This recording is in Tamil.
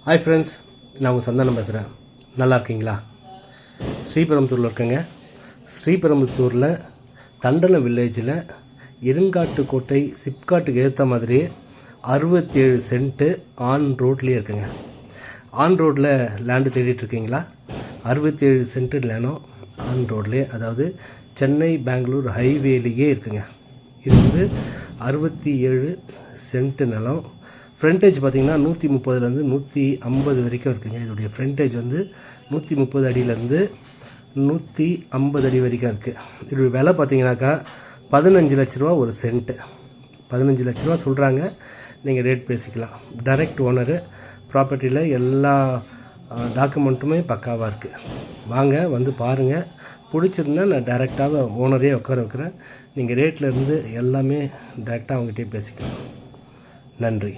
ஹாய் ஃப்ரெண்ட்ஸ், நான் உங்கள் சந்தானம் பேசுகிறேன். நல்லா இருக்கீங்களா? ஸ்ரீபெரும்புத்தூரில் இருக்கேங்க. ஸ்ரீபெரும்புத்தூரில் தண்டலம் வில்லேஜில் இருங்காட்டுக்கோட்டை சிப்காட்டுக்கு ஏற்ற மாதிரியே 67 சென்ட்டு ஆன் ரோட்லேயே இருக்குங்க. ஆன் ரோட்டில் லேண்டு தேடிட்டுருக்கீங்களா? 67 சென்ட்டு லேண்டும் ஆன் ரோட்லேயே, அதாவது சென்னை பெங்களூர் ஹைவேலேயே இருக்குங்க. இது வந்து 67 சென்ட்டு நிலம். ஃப்ரண்டேஜ் பார்த்திங்கன்னா 130லேருந்து 150 வரைக்கும் இருக்குங்க. இதோடைய ஃப்ரண்டேஜ் வந்து 130 அடியிலேருந்து 150 அடி வரைக்கும் இருக்குது. இதோடைய விலை பார்த்திங்கனாக்கா 15 லட்ச ரூபா ஒரு சென்ட்டு. 15 லட்ச ரூபா சொல்கிறாங்க. நீங்கள் ரேட் பேசிக்கலாம். டைரக்ட் ஓனரு, ப்ராப்பர்ட்டியில் எல்லா டாக்குமெண்ட்டுமே பக்காவாக இருக்குது. வாங்க வந்து பாருங்கள். பிடிச்சிருந்தா நான் டைரெக்டாக ஓனரே உட்கார வைக்கிறேன். நீங்கள் ரேட்லேருந்து எல்லாமே டைரெக்டாக அவங்ககிட்டே பேசிக்கலாம். நன்றி.